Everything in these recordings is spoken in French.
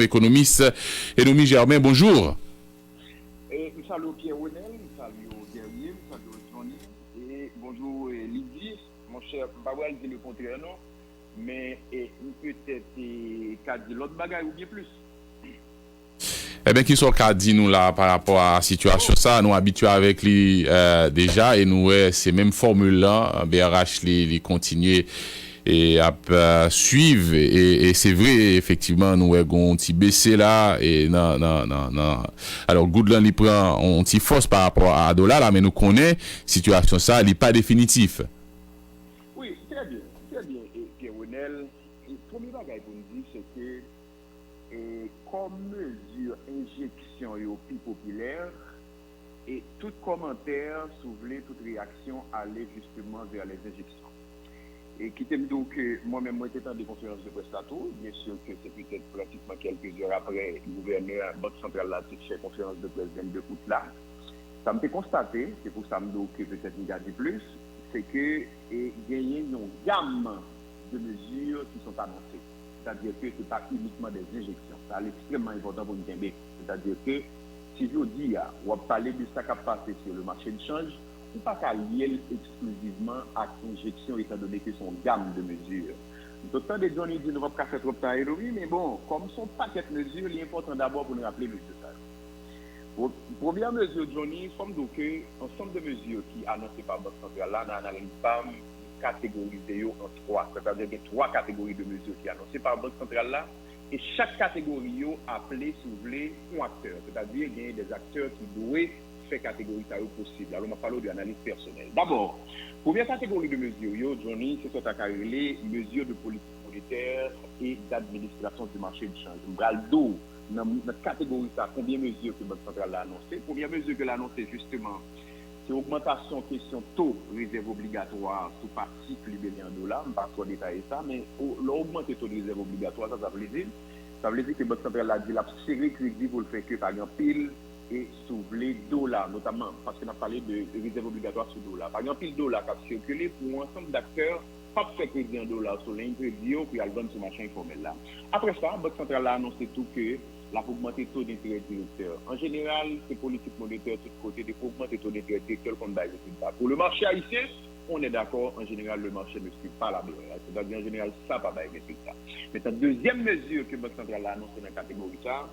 Économiste Enomi Germain, bonjour. Je salue Pierre Renel, je salue Guerrier, je salue Johnny, et bonjour Lydie, mon cher, je ne vais pas dire le contraire, non, mais peut-être qu'à dire l'autre bagaille ou bien plus. Eh bien, qui sont dit nous là par rapport à la situation, ça, nous habitués avec lui déjà, et nous, ces mêmes formules-là, BRH les continuer et à suivre et c'est vrai effectivement nous avons petit baissé là et non alors Goodland il prend on petit force par rapport à dollar là mais nous connaît situation ça il n'est pas définitif. Oui, très bien et Pierre Renel, le premier bagage pour nous dire c'est que comme mesure injection et au plus populaire et tout commentaire soulever toute réaction allait justement vers les injections. Et qui t'aime donc moi-même, moi, j'étais dans des conférences de presse plateau. Bien sûr que c'est peut-être pratiquement quelques heures après, le gouverneur Banque centrale là, fait conférence de presse 22 août là. Ça me fait constater, c'est pour ça que peut-être il y a plus, c'est que il y a une gamme de mesures qui sont annoncées. C'est-à-dire que ce n'est pas uniquement des injections. C'est extrêmement important pour nous aimer. C'est-à-dire que si je dis, on va parler de ce qui a passé sur le marché de change, ou pas qu'à lier exclusivement à l'injection étant donné que son gamme de mesures. D'autant de Johnny dit ne va pas faire trop tard, mais bon, comme son paquet de mesures, il est important d'abord pour nous rappeler le détail. Première mesure, Johnny, comme donc ensemble de mesures qui annoncées par Banque centrale, là, on n'arrive pas à catégoriser en trois. C'est-à-dire qu'il y a trois catégories de mesures qui sont annoncées par Banque centrale là, et chaque catégorie est appelée, si vous voulez, un acteur. C'est-à-dire qu'il y a des acteurs qui doivent fait catégorie ça possible. Alors, on va parler de l'analyse personnelle. D'abord, première catégorie de mesures, Johnny, c'est ce qu'on a les mesures de politique monétaire et d'administration du marché de change. Dans notre catégorie, ça, combien de mesures que la Banque centrale a annoncé? Première mesure qu'elle a annoncée, justement, c'est l'augmentation question taux réserve obligatoire sous partie libellé en dollars. Je ne vais pas trop détailler ça, mais l'augmenter taux de réserve obligatoire, ça veut dire que la Banque centrale a dit la série crédit pour le faire que par exemple pile et sur les dollars, notamment parce qu'on a parlé de réserve obligatoire sur dollars. Par exemple, le dollar qui a circulé pour un ensemble d'acteurs, pas faire crédit en dollars sur l'ingrédient, puis elle vend sur le marché informel là. Après ça, la Banque centrale a annoncé tout que la augmenter le taux d'intérêt directeur. En général, c'est politique monétaire de tous côtés, de augmenter le taux d'intérêt directeur comme base résultat. Pour le marché haïtien, on est d'accord, en général, le marché ne suit pas la BRL. C'est-à-dire, en général, ça pas base résultat. Maintenant, deuxième mesure que la Banque centrale a annoncée dans la catégorie ça,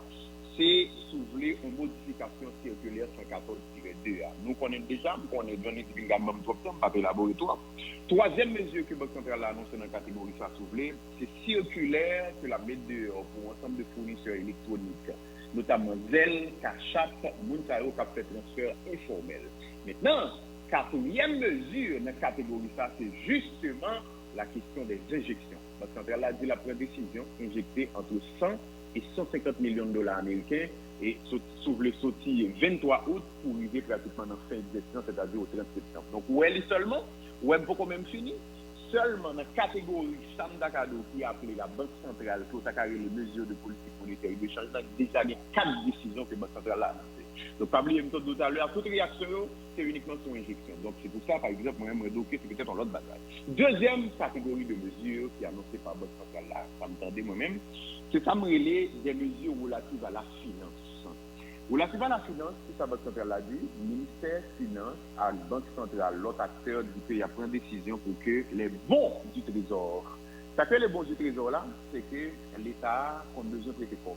c'est soulever une modification circulaire 114-2. Nous connaissons déjà, nous connaissons donné depuis même trop de temps, pas laboratoire. Troisième mesure que la Banque centrale a annoncée dans la catégorie ça soulever, c'est circulaire que la met dehors pour ensemble de fournisseurs électroniques, notamment Zelle, Cachat, Mounsayo qui a fait transfert informel. Maintenant, quatrième mesure dans la catégorie ça, c'est justement la question des injections. La Banque centrale a dit la première décision, injecter entre 100 et 150 millions de dollars américains et soulever sorti 23 août pour arriver pratiquement dans fin de gestion, c'est-à-dire au 30 septembre. Donc, où elle est seulement, où elle peut quand même fini, seulement dans la catégorie Sam Dakado qui a appelé la Banque centrale pour attaquer les mesures de politique monétaire et de change, déjà il y a 4 décisions que la Banque centrale a annoncées. Donc, pas oublier tout à l'heure, toute réaction, c'est uniquement son injection. Donc, c'est pour ça, par exemple, moi-même, c'est peut-être en l'autre bagage. Deuxième catégorie de mesures qui est annoncée par la Banque centrale là, ça me tendait moi-même, c'est ça me relaie des mesures relatives à la finance. Relative à la finance, c'est ça, la Banque centrale a dit, le ministère des Finances, à la Banque centrale, l'autre acteur du pays a pris une décision pour que les bons du Trésor, ça fait les bons du Trésor là, c'est que l'État a besoin de prêter compte.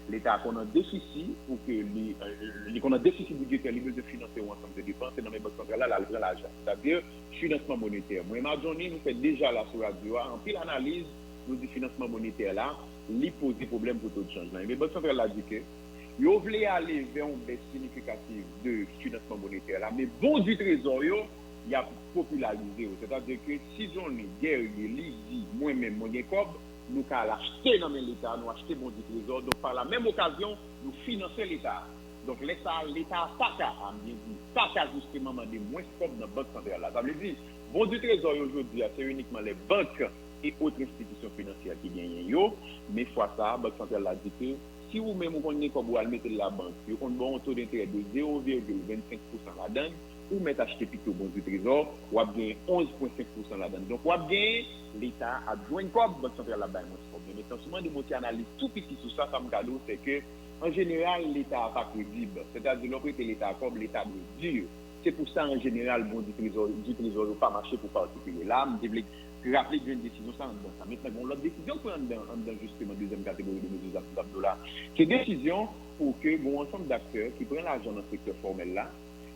L'État a un déficit pour que qu'on a déficit budgétaire, les besoins de financer un ensemble de dépenses, et dans les banques centrales, là, elle prend l'argent. C'est-à-dire, financement monétaire. Moi, Johnny, nous fait déjà là sur la radio, en pile analyse, nous du financement monétaire là, lui pose des problèmes pour tout le changement. Mais la Banque centrale a dit que, vous voulez aller vers une baisse significative de financement monétaire là, mais bon du trésor, il y a popularisé. C'est-à-dire que si j'en ai guerrier, Lydie, moi-même, mon Jacob, nous allons acheter dans l'État, nous acheter bon du trésor. Donc, par la même occasion, nous financer l'État. Donc, l'État n'a pas qu'à, bien dit, pas qu'à justement demander moins scope dans la Banque centrale là. Ça veut dire, bon du trésor aujourd'hui, c'est uniquement les banques et autres institutions financières qui gagnent. Mais fois ça, la Banque centrale a dit que si vous-même vous connaissez comme vous allez mettre la banque, vous avez un taux d'intérêt de 0,25% là-dedans, ou mettre acheter plutôt bon du trésor, ou a gagné 11,5% là-dedans. Donc, ou a gagné l'État a besoin de quoi, Banque centrale là-bas, mais maintenant, souvent, de monter analyse tout petit sur ça, ça me cadeau, c'est que, en général, l'État n'est pas crédible. C'est-à-dire, l'autre côté, l'État comme l'État veut dire. C'est pour ça, en général, bon, du trésor n'a pas marché pour particulier. Là, je me rappeler d'une décision, ça, dans ça. Maintenant, bon, l'autre décision, qu'on a dans justement deuxième catégorie de mesures applicables là, c'est décision pour que, bon, ensemble d'acteurs qui prennent l'argent dans le secteur formel là,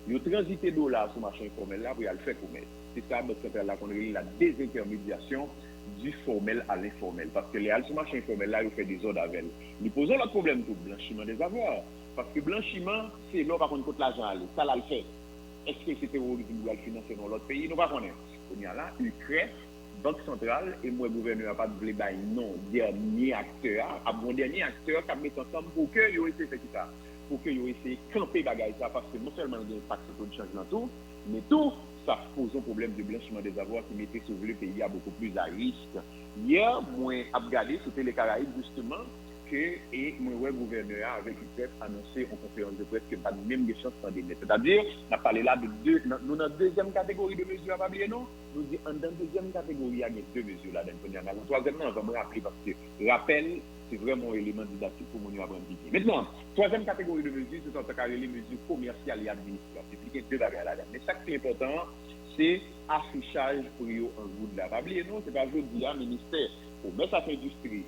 ils ont transité dollars sur le marché informel là pour y aller faire commerce. C'est ça, là, qu'on a la désintermédiation du formel à l'informel. Parce que les sur le marché informel là, ils font des ordres avec. Nous posons le problème pour le blanchiment des avoirs. Parce que blanchiment, c'est là, par contre, l'argent aller. Ça, là, le fait. Est-ce que c'est terrorisme qui doit le financer dans l'autre pays? Nous ne connaissons pas. On y a là, UCREF, Banque centrale, et moi, le gouvernement n'a pas de blé, non, dernier acteur, bon dernier acteur qui a mis ensemble pour que vous essayez de faire ça. Pour que vous essayez de camper bagaille ça, parce que non seulement il y a un impact sur le changement tout, mais tout, ça pose un problème de blanchiment des avoirs qui mettait sur le pays à beaucoup plus à risque. Hier, moi, j'ai regardé sur les Caraïbes, justement, et le gouverneur avec UCREF annoncé en conférence de presse que pas de même des chances de net. C'est-à-dire, on a parlé là de deux, nous dans la deuxième catégorie de mesures à pas oublier, non? Nous dit dans la deuxième catégorie, il y a deux mesures là. Dans la troisième, on va me rappeler parce que rappel, c'est vraiment un élément didactique pour nous apprendre à dire. Maintenant, troisième catégorie de mesures, c'est en tout cas les mesures commerciales et administratives. Il y a deux bagages là-dedans. Mais ça qui est important, c'est affichage pour eux en bout de la. Pas oublier, non? C'est pas je dis à ministère, pour mettre à l'industrie,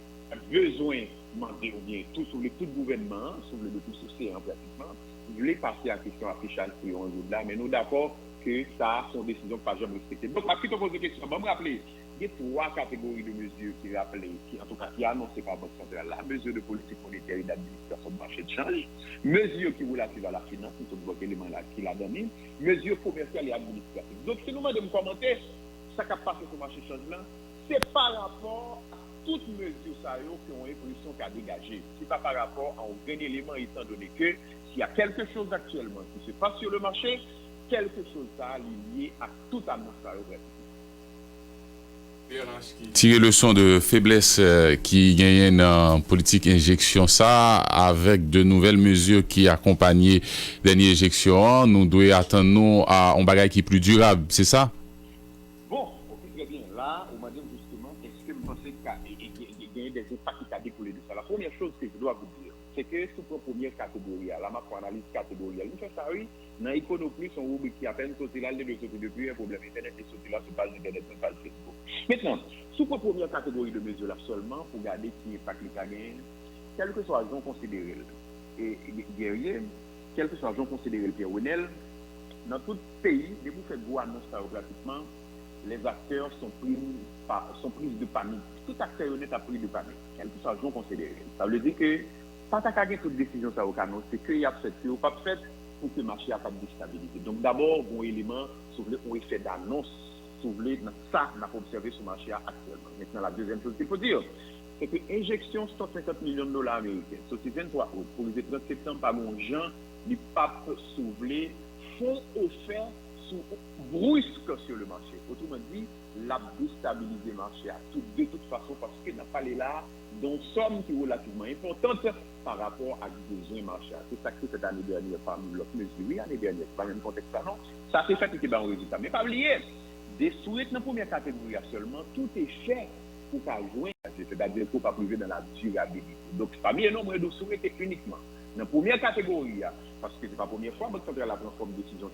besoin demander ou bien tout sur le tout gouvernement, sur le tout souci pratiquement, je voulais passer à la question affichage pour un jour là, mais nous d'accord que ça sont décisions pas jamais respectées. Donc, ma plutôt poser question, je me rappeler, il y a trois catégories de mesures qui rappellent, qui en tout cas qui annoncées par la Banque centrale, la mesure de politique monétaire et d'administration de marché de change, mesures qui relatives à la finance, c'est un élément là qui l'a donné, mesures commerciales et administratives. Donc, si nous demandons de commenter, ça qui a passé sur le marché de change là, c'est par rapport à toutes mesures qui ont l'impression qu'à dégager. Ce n'est pas par rapport à un grand élément, étant donné que s'il y a quelque chose actuellement qui se passe sur le marché, quelque chose ça lié à toute annonce. Tirer leçon de faiblesse qui gagne en politique injection ça avec de nouvelles mesures qui accompagnent dernière injection, nous devons attendre nous à un bagage qui est plus durable, c'est ça? Bon, ok, très bien. Là, on m'a dit justement, est-ce que vous pensez qu'il y a des impacts qui ont découlé de ça? La première chose que je dois vous dire, c'est que sous la première catégorie, la map pour analyse catégorielle, nous faisons ça, oui, dans l'économie, son rubrique qui a peine sauté là, les deux sautés depuis, un problème Internet et sauté là sur page Internet, sur page Facebook. Maintenant, sous la première catégorie de mesures là seulement, pour garder qui impact les gagnent, quel que soit l'argent considéré, et guerrier, quel que soit l'argent considéré le Pierre Wenel, dans tout pays, dès que vous faites gros annonce pratiquement, les acteurs sont pris de panique. Tout acteur honnête a pris de panique, quel que soit l'argent considéré. Ça veut dire que, pas à gagner toute décision ça au canon, c'est qu'il y a fait, ou pas fait pour que le marché a pas de stabilité. Donc d'abord, bon élément, sur le effet d'annonce, sur le ça, on a observé sur le marché actuellement. Maintenant, la deuxième chose qu'il faut dire, c'est que injection 150 millions de dollars américains, sur 23 août, pour les 30 septembre, par mon gens, les papes soulever, font offert sous brusque sur le marché. Autrement dit, la déstabiliser le marché de toute façon parce qu'il n'a pas les là dont somme qui est relativement importante par rapport à des besoins marché. C'est ça que cette année dernière parmi l'autre mesure. Oui, l'année dernière, c'est pas le même contexte là, non. Ça c'est fait qui est un résultat. Mais pas oublier, des souhaits dans la première catégorie seulement, tout est fait pour pas jouer, c'est-à-dire pour pas priver dans la durabilité. Donc, c'est pas bien non, moi, de souhaiter uniquement. Dans la première catégorie, parce que ce n'est pas la première fois que la prend comme décision,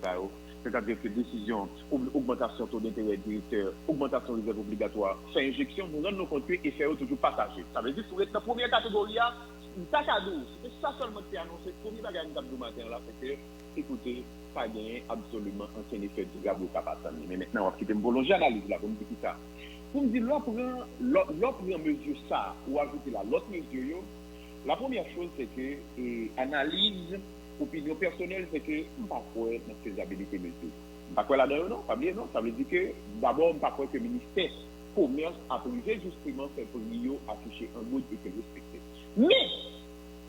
c'est-à-dire que décision, augmentation taux d'intérêt directeur, augmentation des réserves obligatoires, fait injection, nous rendons compte que l'effet est toujours partagé. Ça veut dire que dans la première catégorie, une sac à dos, c'est ça seulement qui est annoncé. Le premier bagage du matin, là, c'est que, écoutez, pas gagné absolument un effet durable au capacité. Mais maintenant, on va quitter une prolongée l'analyse là, pour me dire ça. Pour me dire, l'autre mesure ça, ou ajouter là, l'autre mesure, la première chose, c'est que analyse, opinion personnelle, c'est que on ne peut pas croire dans la faisabilité mesure. On ne peut pas croire là-dedans, non, pas bien, non. Ça veut dire que d'abord, on ne peut pas croire que le ministère commerce a privé justement fait pour lui afficher un mode et que respecter. Mais,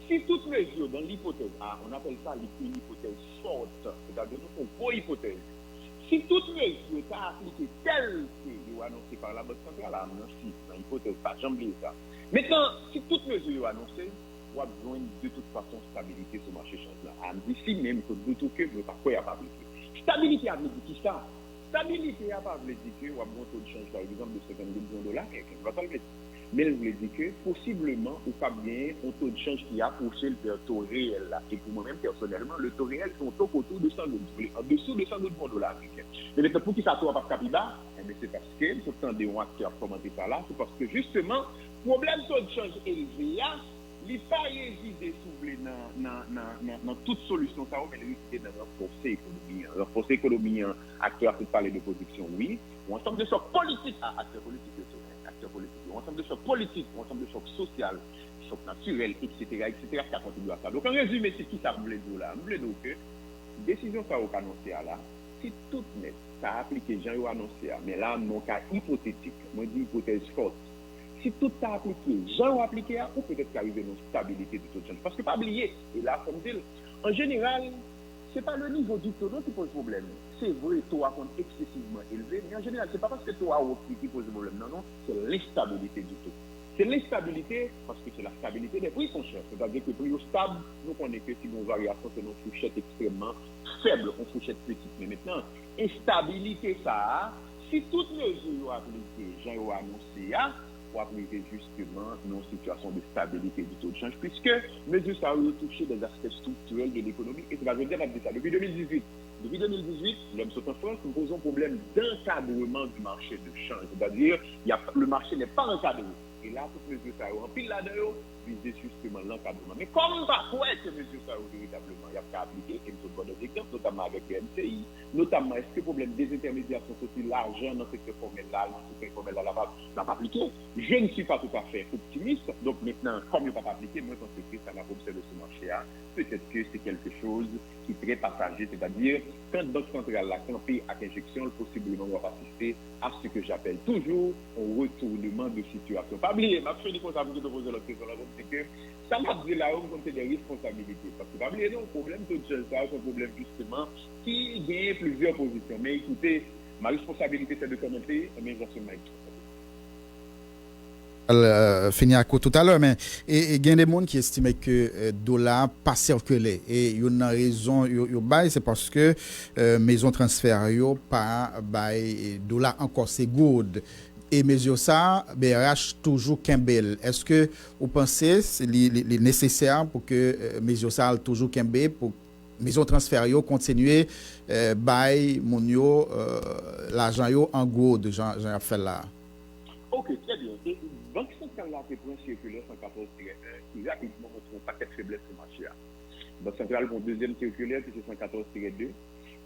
si toute mesure dans l'hypothèse A, on appelle ça une hypothèse forte, c'est-à-dire une bonne hypothèse. Si toute mesure est appliquée telle que est annoncée par la Banque centrale, dans l'hypothèse pas, j'en oublie ça. Maintenant, si toute mesure est annoncée, on a besoin de toute façon de stabilité sur le marché change là. On dit si même que de tout que, mais pas quoi il n'y a pas appliqué. Stabilité a dit qui ça? Stabilité a pas voulu dire que ou a bon taux de change par exemple de 50 millions de dollars, quelqu'un va pas le dire. Mais elle voulait dire que possiblement ou pas bien un taux de change qui a approché le taux réel là. Et pour moi-même personnellement, le taux réel c'est un taux autour de 100 dollars, en dessous de 100 dollars américains. Mais maintenant pour qui ça soit pas capilla, c'est parce que pourtant des gens qui ont commenté ça là, c'est parce que justement problème taux de change élevé là, il pas résider soulever dans toute solution ça mais résider dans renforcer l'économie. Renforcer l'économie acteur qui parler de production oui, ou ensemble de chocs politiques acteurs politiques un ensemble de chocs politiques, un ensemble de chocs sociaux, chocs naturels, etc., qui a contribué à ça. Donc, en résumé, c'est qui ça voulait dire là? Voulait dire que décision ça a annoncé là, si tout net, ça a appliqué, j'ai annoncé, mais là, mon cas hypothétique, moi, je dis hypothèse forte. Si tout ça a appliqué, j'ai appliqué, ou peut-être qu'arriver une stabilité de toute chose. Parce que pas oublier, et là, comme dire, en général, ce n'est pas le niveau du taux qui pose problème. C'est vrai, le taux a excessivement élevé, mais en général, ce n'est pas parce que le taux a qui pose problème. Non, non, c'est l'instabilité du taux. C'est l'instabilité parce que c'est la stabilité des prix sont chers. C'est-à-dire que les prix stables, nous connaissons que si nos variations, c'est une fourchette extrêmement faible, une fourchette petite. Mais maintenant, instabilité, ça, si toutes les mesures appliquées, j'ai annoncé, pour appliquer justement dans une situation de stabilité du taux de change, puisque mesures ça a touché des aspects structurels de l'économie. Et c'est pas dire ça. Depuis 2018, l'homme sont en France, nous posons un problème d'encadrement du marché de change. C'est-à-dire, le marché n'est pas encadré. Et là, toutes les mesures ça en pile là-dedans, viser justement l'encadrement. Mais comme quoi est-ce que mesures ça véritablement il y a qu'à appliquer, et nous avons des exemples, notamment avec les MCI, notamment est-ce que le problème des intermédiations sociales, l'argent dans le secteur formel là, dans le secteur formel là, n'a pas appliqué. Je ne suis pas tout à fait optimiste, donc maintenant, comme il n'a pas appliqué, moi je pense que ça n'a pas observé ce marché-là. Peut-être que c'est quelque chose qui est très partagé, c'est-à-dire quand Banque centrale a campé à injection, possiblement on va assister à ce que j'appelle toujours un retournement de situation. Pas oublier, ma fille comme ça, vous de poser la question là, c'est que ça m'a dit là, comme c'est des responsabilités. Parce que pas oublier, non, le problème de ça, c'est un problème justement qui gagne plusieurs positions. Mais écoutez, ma responsabilité c'est de commenter, mais j'assume ma responsabilité. Fini à tout à l'heure, mais il y a des gens qui estiment que le dollar pas circulé. Et il y a une raison, c'est parce que maison transfert pas dollar encore c'est good. Et mesure ça, BRH toujours Kembel. Est-ce que vous pensez que c'est nécessaire pour que mesure ça toujours Kembel pour maison transfert continuer bail monio l'argent en good, Jean fait là. OK, très bien. Et Banque centrale a fait un circulaire 114-1 qui rapidement montre un paquet de faiblesses sur le marché. Banque centrale a un deuxième circulaire qui c'est 114-2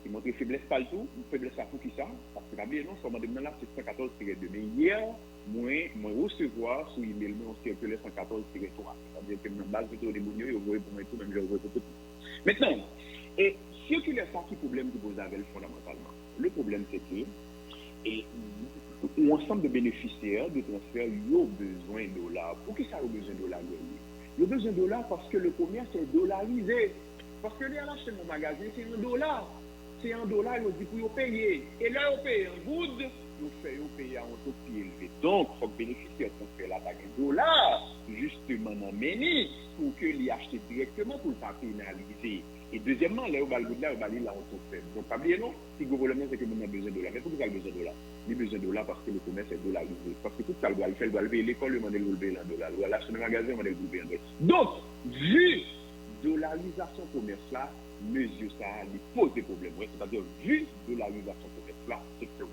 qui montre faiblesse partout, faiblesse à tout qui ça, parce que la non seulement maintenant là c'est 114-2. Mais hier, moi recevoir sur email un circulaire 114-3. C'est-à-dire que dans la base de données, vous voyez pour moi tout, même je le vois pour tout. Maintenant, et circulaire ça qui problème que vous avez fondamentalement. Le problème c'est que ou ensemble de bénéficiaires de transfert, ils ont besoin de dollars. Pour qui ça a besoin de dollars? Ils ont besoin de dollars parce que le commerce est dollarisé. Parce que les achats dans mon magasin, c'est $1. C'est $1, ils disent pour payer. Et là, ils payent en good, ils font payer à un taux plus élevé. Donc, il faut que les bénéficiaires transfèrent la bague en dollars, justement, dans MENI, pour que les achètent directement pour ne pas pénaliser. Et deuxièmement, là, on va le là, on va aller là, on taux faible. Donc, pas oublier, non? Si le gouvernement, c'est que nous avons besoin de dollars. Mais pourquoi vous avez besoin de dollars? Nous avons besoin de dollars parce que le commerce est dollarisé. Parce que tout ça, le doit le faire, le doit lever l'école, le modèle le lever en dollars. Le doit l'acheter dans le magasin, le modèle le lever en dollars. Donc, vu dollarisation commerce là, mesure ça, il pose des problèmes. C'est-à-dire, vu dollarisation commerce là, c'est que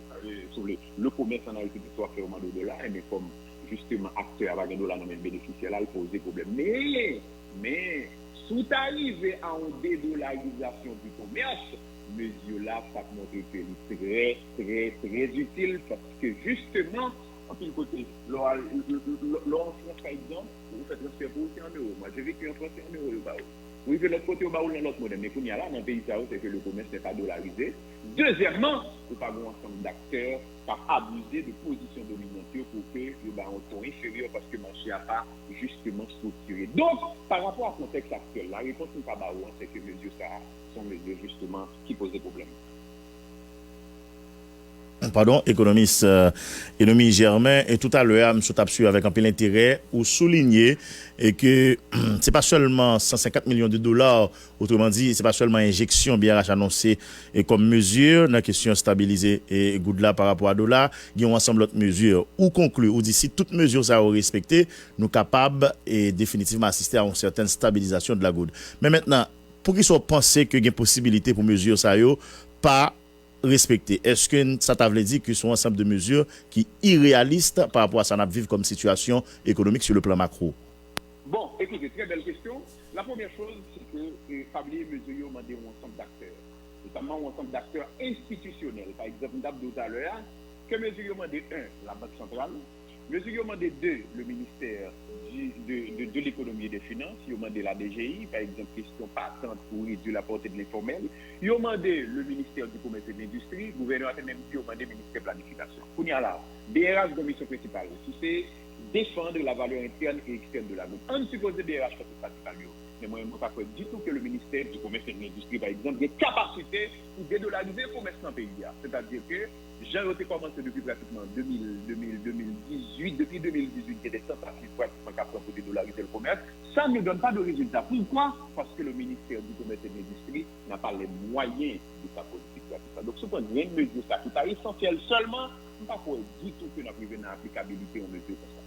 sur le commerce en Haïti, soit fait au moins de dollars, mais comme justement acteur avec un dollar dans le bénéficiaire là, il pose des problèmes. Mais, sous arrivé à une dédollarisation du commerce, mesure là, ça montre que c'est très, très, très utile parce que justement, en tout côté, l'on France par exemple, vous faites transfert pour aussi en euros. Moi, j'ai vécu en France en euros. Oui, de l'autre côté, on va dans l'autre modèle. Mais qu'on y a là, dans le pays, c'est que le commerce n'est pas dollarisé. Deuxièmement, il faut pas un ensemble d'acteurs par abuser de positions dominantes pour que le baron soit inférieur parce que le marché n'a pas justement structuré. Donc, par rapport au contexte actuel, la réponse n'est pas baron, c'est que mesures ça sont mesures justement qui posent des problèmes. économiste Enomi Germain, et tout à l'heure, je suis avec un peu l'intérêt ou souligner et que c'est pas seulement 150 millions de dollars, autrement dit, c'est pas seulement injection BRH annoncée et comme mesure dans la question stabiliser et Goudla par rapport à dollar, il y a un ensemble d'autres mesures ou conclure ou d'ici toute mesure ça respecté, nous capables et définitivement assister à une certaine stabilisation de la Goud. Mais maintenant, pour qu'ils soient pensés que il y a une possibilité pour mesure ça yo pas respecter. Est-ce que ça t'a dit que ce sont un ensemble de mesures qui irréalistes par rapport à ça qu'on vivre comme situation économique sur le plan macro? Bon, écoutez, très belle question. La première chose, c'est que Fablier mesure demandé un ensemble d'acteurs, notamment un ensemble d'acteurs institutionnels. Par exemple, nous tout à l'heure, que mesure demandé 1, la Banque centrale, mesure demandé 2, le ministère de l'économie et des finances, il a demandé la DGI, par exemple, question patente pour réduire la portée de l'informel, il a demandé le ministère du commerce et de l'industrie, le gouvernement a même dit, il a demandé le ministère de la planification. Pour y aller là, BRH, comme mission principale, c'est défendre la valeur interne et externe de la goutte. On suppose BRH fait ça tout à l'heure. Mais moi, je ne crois pas du tout que le ministère du commerce et de l'industrie, par exemple, ait capacité pour dédollariser le commerce dans le pays. C'est-à-dire que j'ai commencé depuis pratiquement 2018, depuis 2018, il y a des tentatives pratiquement pour dédollariser le commerce. Ça ne donne pas de résultat. Pourquoi? Parce que le ministère du commerce et de l'industrie n'a pas les moyens de sa politique. Donc, ce point de vue, mesure ça, c'est essentiel seulement, je ne pas du tout que nous arrivions à l'applicabilité en mesure comme ça.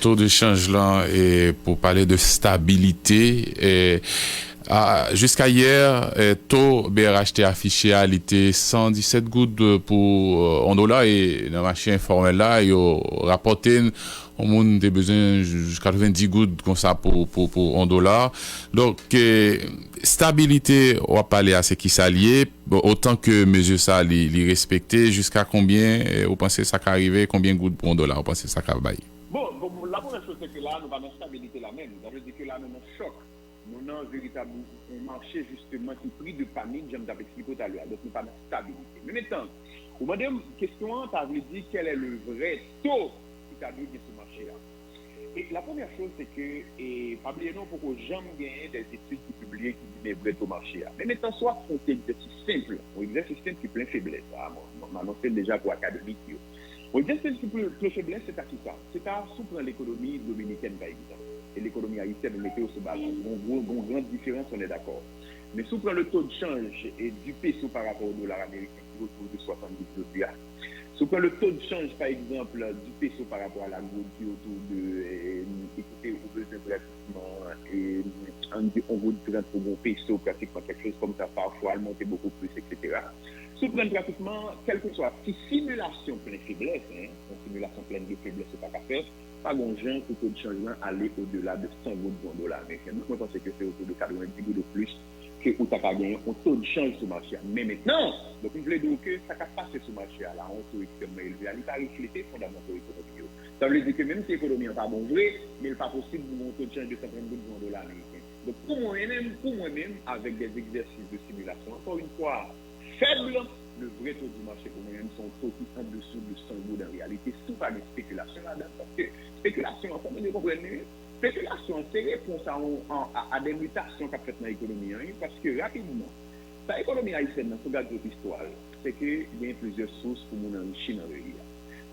Taux de change là, et pour parler de stabilité, jusqu'à hier, taux BRHT affiché à l'été 117 gouttes pour $1 et dans le marché informel là, il a rapporté au monde des besoins jusqu'à 90 gouttes comme ça pour $1. Donc stabilité, on va parler à ce qui s'allie, autant que mesure ça les respecter, jusqu'à combien vous pensez ça va arriver, combien de gouttes pour $1 vous pensez ça va bailler? Bon, la première chose, c'est que là, nous avons une stabilité la même. Ça veut dire que là, nous avons un choc. Nous avons un véritable marché, justement, qui pris de panique, j'aime t'expliquer tout à l'heure. Donc, nous avons une stabilité. Mais maintenant, au moment de la question, tu as dit quel est le vrai taux qui t'a donné ce marché-là. Et la première chose, c'est que, et pas oublier non, pour que jamais gagner des études qui publient qui disent vrai taux marché. Mais maintenant, soit on fait un exercice simple, un exercice simple qui est plein de faiblesse. On m'a annoncé déjà pour l'académie. Le geste plus faiblesse, c'est à qui ça? C'est à souprendre l'économie dominicaine, par exemple. Et l'économie haïtienne, on mettait au se balance. Une grande différence, on est d'accord. Mais souprendre le taux de change et du peso par rapport au dollar américain, qui autour de 70 $. Souprendre le taux de change, par exemple, du peso par rapport à la goutte, qui est autour de, écoutez, au besoin pratiquement, et on vous dit pour mon peso, pratiquement quelque chose comme ça, parfois, elle montait beaucoup plus, etc. Souprendre pratiquement, quelle que soit, si simulation pleine de faiblesse, une simulation pleine de faiblesse, c'est pas qu'à faire, pas bon genre pour taux de changement aller au-delà de 100 gouttes $. Nous pensons que c'est autour de 90 gouttes de plus que où tu as gagné un taux de change sur le marché. Mais maintenant, donc je voulais dire que ça n'a pas passé sur le marché, là, un taux extrêmement élevé, il n'a pas reflété fondamentalement l'économie. Ça veut dire que même si l'économie n'est pas bon vrai, mais il n'est pas possible de monter un taux de change de 130 gouttes $. Donc pour moi-même, avec des exercices de simulation, encore une fois, faible, le vrai taux du marché pour moi-même sont taux qui sont en dessous de 100 gouttes en réalité, sous pas de spéculation là-dedans. Parce que spéculation, en fait, vous comprenez, spéculation, c'est réponse à des mutations qu'a fait dans l'économie. Parce que rapidement, la économie haïtienne, dans ce cas de l'histoire, c'est qu'il y a plusieurs sources pour nous enrichir dans le pays.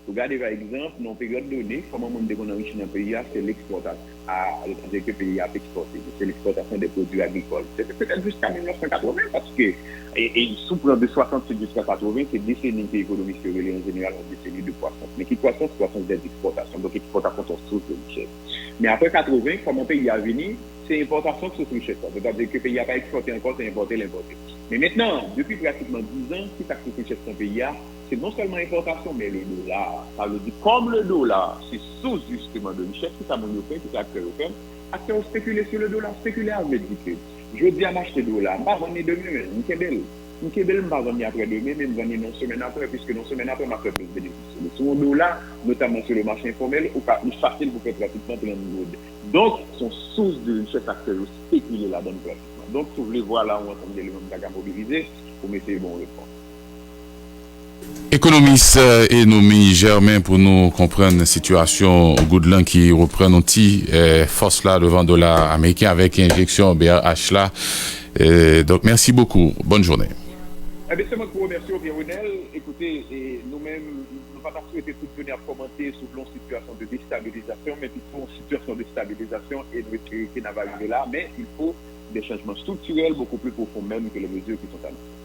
Regardez par exemple, dans une période donnée, comment on enrichit dans le pays, c'est l'exportation. C'est-à-dire que le pays a exporté. C'est l'exportation des produits agricoles. C'est peut-être jusqu'à 1980 parce que, et sous de 60 jusqu'à 80, c'est décennies que l'économie se relève en général en décennies de croissance. Mais qui croissance des exportations. Donc l'exportation sont source de richesse. Mais après 80, comme un pays a venu, c'est importation source de richesse. C'est-à-dire que le pays n'a pas exporté encore, c'est importé, l'importer. Mais maintenant, depuis pratiquement 10 ans, si ça coûte richesse dans le pays, c'est non seulement l'importation, mais le dollar. Ça veut dire, comme le dollar, c'est source justement de richesse, tout ça, mon fait, tout ça, acteurs spéculer sur le dollar, spéculer avec du je dis à m'acheter dollar, je vais vendre demain, je vais vendre après demain, même vendre une semaine après, puisque une semaine après, je vais plus bénéficier. Sur le dollar, notamment sur le marché informel, c'est facile pour faire pratiquement plein de monde. Donc, son source de richesse acteurs spéculer là-dedans pratiquement. Donc, si vous voulez voir là, on entend l'élément de la mobiliser, pour mettre bon réponse. Économiste Enomi Germain pour nous comprendre la situation au Goudlan qui reprend un petit force là devant $. Américain avec injection BRH là. Donc merci beaucoup. Bonne journée. Eh bien, c'est moi qui vous remercie, Pierre-Renel. Écoutez, et nous-mêmes, nous n'avons pas souhaité tout venir commenter sur une situation de déstabilisation, mais plutôt une situation de stabilisation et de sécurité n'a pas arrivé là. Mais il faut des changements structurels beaucoup plus profonds même que les mesures qui sont annoncées.